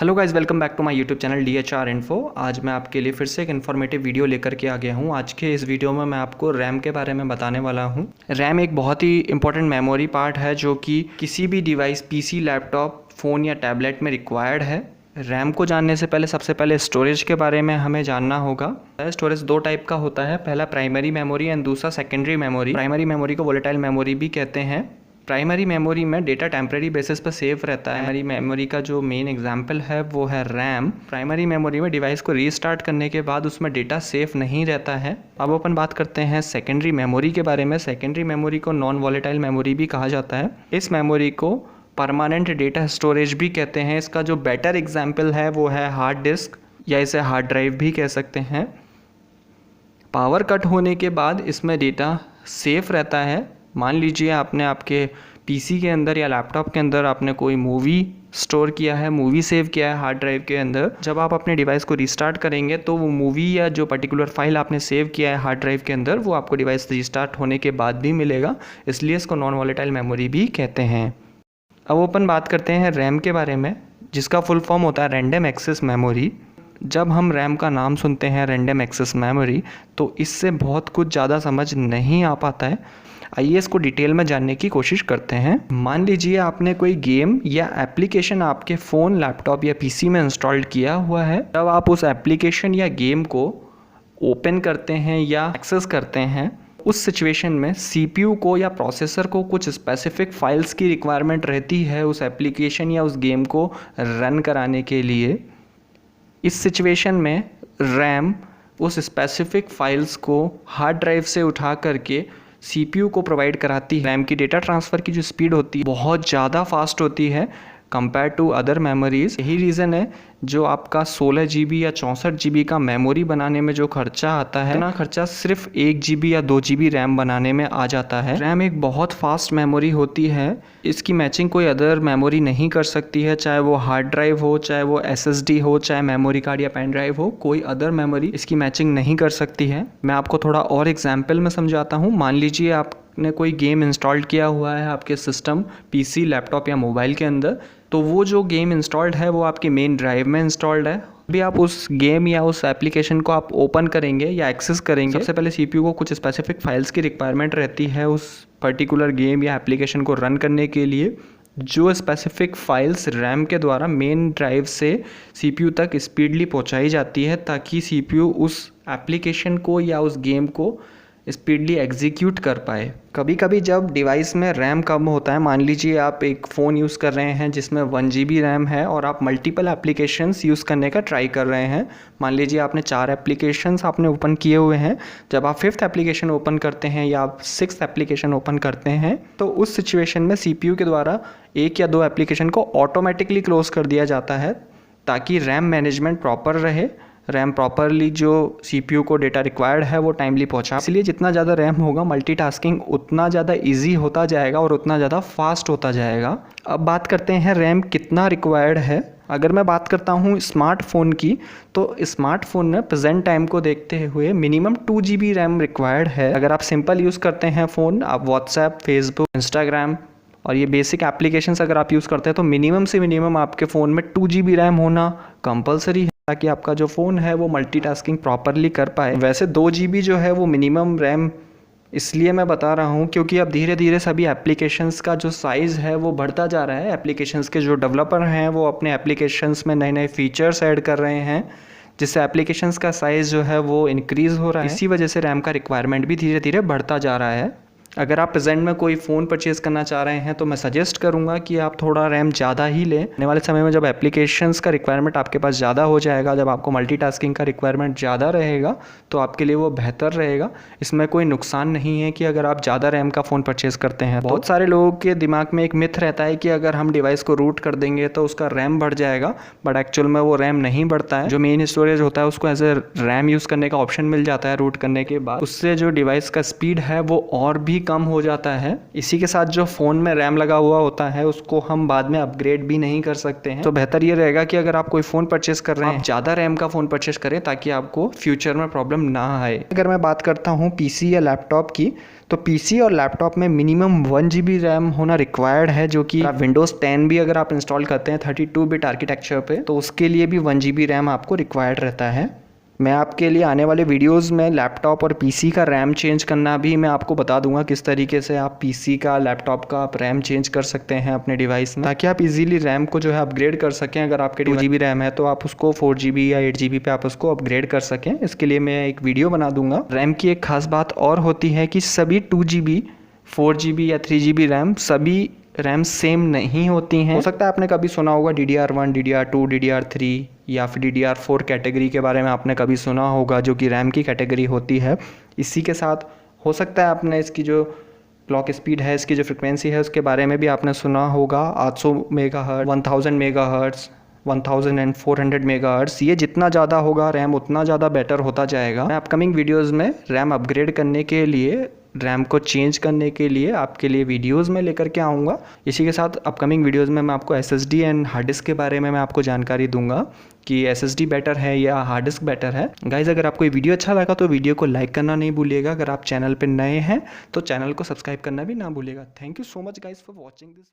Hello guys, welcome back to my YouTube channel DHR info. आज मैं आपके लिए फिर से एक इन्फॉर्मेटिव वीडियो लेकर के आ गया हूँ। आज के इस वीडियो में मैं आपको रैम के बारे में बताने वाला हूँ। रैम एक बहुत ही इंपॉर्टेंट मेमोरी पार्ट है जो कि किसी भी डिवाइस PC, लैपटॉप, फ़ोन या टैबलेट में रिक्वायर्ड है। रैम को जानने से पहले सबसे पहले स्टोरेज के बारे में हमें जानना होगा। स्टोरेज दो टाइप का होता है, पहला प्राइमरी मेमोरी एंड दूसरा सेकेंडरी मेमोरी। प्राइमरी मेमोरी को वोलेटाइल मेमोरी भी कहते हैं। प्राइमरी मेमोरी में डेटा टेम्प्रेरी बेसिस पर सेव रहता है। प्राइमरी मेमोरी का जो मेन एग्जांपल है वो है रैम। प्राइमरी मेमोरी में डिवाइस को रीस्टार्ट करने के बाद उसमें डेटा सेफ नहीं रहता है। अब अपन बात करते हैं सेकेंडरी मेमोरी के बारे में। सेकेंडरी मेमोरी को नॉन वॉलेटाइल मेमोरी भी कहा जाता है। इस मेमोरी को परमानेंट डेटा स्टोरेज भी कहते हैं। इसका जो बेटर एग्जाम्पल है वो है हार्ड डिस्क, या इसे हार्ड ड्राइव भी कह सकते हैं। पावर कट होने के बाद इसमें डेटा सेफ रहता है। मान लीजिए आपने आपके PC के अंदर या लैपटॉप के अंदर आपने कोई मूवी स्टोर किया है, मूवी सेव किया है हार्ड ड्राइव के अंदर। जब आप अपने डिवाइस को रीस्टार्ट करेंगे तो वो मूवी या जो पर्टिकुलर फाइल आपने सेव किया है हार्ड ड्राइव के अंदर वो आपको डिवाइस रीस्टार्ट होने के बाद भी मिलेगा। इसलिए इसको नॉन वॉलेटाइल मेमोरी भी कहते हैं। अब अपन बात करते हैं रैम के बारे में, जिसका फुल फॉर्म होता है रैंडम एक्सेस मेमोरी। जब हम रैम का नाम सुनते हैं रैंडम एक्सेस मेमोरी तो इससे बहुत कुछ ज़्यादा समझ नहीं आ पाता है। आइए इसको डिटेल में जानने की कोशिश करते हैं। मान लीजिए आपने कोई गेम या एप्लीकेशन आपके फ़ोन, लैपटॉप या PC में इंस्टॉल्ड किया हुआ है। जब आप उस एप्लीकेशन या गेम को ओपन करते हैं या एक्सेस करते हैं, उस सिचुएशन में CPU को या प्रोसेसर को कुछ स्पेसिफिक फाइल्स की रिक्वायरमेंट रहती है उस एप्लीकेशन या उस गेम को रन कराने के लिए। इस सिचुएशन में रैम उस स्पेसिफिक फाइल्स को हार्ड ड्राइव से उठा करके CPU को प्रोवाइड कराती है। रैम की डेटा ट्रांसफ़र की जो स्पीड होती है बहुत ज़्यादा फास्ट होती है कंपेयर टू अदर मेमोरीज। यही रीज़न है जो आपका 16 GB या 64 GB का मेमोरी बनाने में जो खर्चा आता है, इतना खर्चा सिर्फ 1 GB या 2 GB रैम बनाने में आ जाता है। रैम एक बहुत फास्ट मेमोरी होती है। इसकी मैचिंग कोई अदर मेमोरी नहीं कर सकती है, चाहे वो हार्ड ड्राइव हो, चाहे वो SSD हो, चाहे मेमोरी कार्ड या पेन ड्राइव हो। कोई अदर मेमोरी इसकी मैचिंग नहीं कर सकती है। मैं आपको थोड़ा और एग्जाम्पल में समझाता हूँ। मान लीजिए आपने कोई गेम इंस्टॉल्ड किया हुआ है आपके सिस्टम, PC, लैपटॉप या मोबाइल के अंदर, तो वो जो गेम इंस्टॉल्ड है वो आपकी मेन ड्राइव में इंस्टॉल्ड है। अभी आप उस गेम या उस एप्लीकेशन को आप ओपन करेंगे या एक्सेस करेंगे, सबसे पहले CPU को कुछ स्पेसिफिक फाइल्स की रिक्वायरमेंट रहती है उस पर्टिकुलर गेम या एप्लीकेशन को रन करने के लिए। जो स्पेसिफिक फाइल्स रैम के द्वारा मेन ड्राइव से CPU तक स्पीडली पहुंचाई जाती है ताकि CPU उस एप्लीकेशन को या उस गेम को स्पीडली एग्जीक्यूट कर पाए। कभी कभी जब डिवाइस में रैम कम होता है, मान लीजिए आप एक फ़ोन यूज़ कर रहे हैं जिसमें 1 GB रैम है और आप मल्टीपल एप्लीकेशंस यूज़ करने का ट्राई कर रहे हैं। मान लीजिए आपने 4 एप्लीकेशंस आपने ओपन किए हुए हैं। जब आप 5th एप्लीकेशन ओपन करते हैं या आप 6th एप्लीकेशन ओपन करते हैं तो उस सिचुएशन में CPU के द्वारा 1 या 2 एप्लीकेशन को ऑटोमेटिकली क्लोज कर दिया जाता है ताकि रैम मैनेजमेंट प्रॉपर रहे, रैम प्रॉपरली जो CPU को डेटा रिक्वायर्ड है वो टाइमली पहुंचा। इसलिए जितना ज़्यादा रैम होगा मल्टीटास्किंग उतना ज़्यादा इजी होता जाएगा और उतना ज़्यादा फास्ट होता जाएगा। अब बात करते हैं रैम कितना रिक्वायर्ड है। अगर मैं बात करता हूँ स्मार्टफोन की, तो स्मार्टफोन में प्रेजेंट टाइम को देखते हुए मिनिमम 2 GB रैम रिक्वायर्ड है। अगर आप सिंपल यूज़ करते हैं फ़ोन, आप व्हाट्सएप, फेसबुक, इंस्टाग्राम और ये बेसिक एप्लीकेशंस अगर आप यूज़ करते हैं तो मिनिमम से मिनिमम आपके फ़ोन में 2 GB रैम होना कंपलसरी है ताकि आपका जो फ़ोन है वो मल्टीटास्किंग प्रॉपरली कर पाए। वैसे 2 GB जो है वो मिनिमम रैम इसलिए मैं बता रहा हूँ क्योंकि अब धीरे धीरे सभी एप्लीकेशंस का जो साइज़ है वो बढ़ता जा रहा है। एप्लीकेशंस के जो डेवलपर हैं वो अपने एप्लीकेशंस में नए नए फीचर्स ऐड कर रहे हैं जिससे एप्लीकेशंस का साइज़ जो है वो इंक्रीज़ हो रहा है। इसी वजह से रैम का रिक्वायरमेंट भी धीरे धीरे बढ़ता जा रहा है। अगर आप प्रेजेंट में कोई फ़ोन परचेज़ करना चाह रहे हैं तो मैं सजेस्ट करूंगा कि आप थोड़ा रैम ज़्यादा ही लें। आने वाले समय में जब एप्लीकेशंस का रिक्वायरमेंट आपके पास ज़्यादा हो जाएगा, जब आपको मल्टीटास्किंग का रिक्वायरमेंट ज़्यादा रहेगा तो आपके लिए वो बेहतर रहेगा। इसमें कोई नुकसान नहीं है कि अगर आप ज़्यादा रैम का फ़ोन परचेज़ करते हैं। बहुत सारे लोगों के दिमाग में एक मिथ रहता है कि अगर हम डिवाइस को रूट कर देंगे तो उसका रैम बढ़ जाएगा, बट एक्चुअल में वो रैम नहीं बढ़ता है। जो मेन स्टोरेज होता है उसको एज ए रैम यूज़ करने का ऑप्शन मिल जाता है रूट करने के बाद। उससे जो डिवाइस का स्पीड है वो और भी कम हो जाता है। इसी के साथ जो फ़ोन में रैम लगा हुआ होता है उसको हम बाद में अपग्रेड भी नहीं कर सकते हैं। तो बेहतर ये रहेगा कि अगर आप कोई फ़ोन परचेस कर रहे हैं ज़्यादा रैम का फ़ोन परचेस करें ताकि आपको फ्यूचर में प्रॉब्लम ना आए। अगर मैं बात करता हूँ PC या लैपटॉप की, तो पीसी और लैपटॉप में मिनिमम 1 GB रैम होना रिक्वायर्ड है, जो कि विंडोज़ 10 भी अगर आप इंस्टॉल करते हैं 32 बिट आर्किटेक्चर पे तो उसके लिए भी 1 GB रैम आपको रिक्वायर्ड रहता है। मैं आपके लिए आने वाले वीडियोस में लैपटॉप और पीसी का रैम चेंज करना भी मैं आपको बता दूंगा, किस तरीके से आप पीसी का लैपटॉप का आप रैम चेंज कर सकते हैं अपने डिवाइस में, ताकि आप इजीली रैम को जो है अपग्रेड कर सकें। अगर आपके 2 GB रैम है तो आप उसको 4 GB या 8 GB पे आप उसको अपग्रेड कर सकें। इसके लिए मैं एक वीडियो बना दूंगा। रैम की एक खास बात और होती है कि सभी 2 GB 4 GB या 3 GB रैम सभी रैम सेम नहीं होती हैं। हो सकता है आपने कभी सुना होगा DDR1, DDR2, DDR3 या फिर DDR4 कैटेगरी के बारे में आपने कभी सुना होगा, जो कि रैम की कैटेगरी होती है। इसी के साथ हो सकता है आपने इसकी जो क्लॉक स्पीड है, इसकी जो फ्रिक्वेंसी है, उसके बारे में भी आपने सुना होगा। 800 मेगाहर्ट्ज़, 1000 मेगाहर्ट्ज़, 1400 मेगाहर्ट्ज़। ये जितना ज़्यादा होगा रैम उतना ज़्यादा बेटर होता जाएगा। मैं अपकमिंग वीडियोज़ में रैम अपग्रेड करने के लिए, रैम को चेंज करने के लिए आपके लिए वीडियोस में लेकर के आऊँगा। इसी के साथ अपकमिंग वीडियोस में मैं आपको SSD एंड हार्ड डिस्क के बारे में मैं आपको जानकारी दूंगा कि SSD बेटर है या हार्ड डिस्क बेटर है। गाइज, अगर आपको ये वीडियो अच्छा लगा तो वीडियो को लाइक करना नहीं भूलिएगा। अगर आप चैनल पर नए हैं तो चैनल को सब्सक्राइब करना भी ना भूलिएगा। Thank you so much guys for watching this.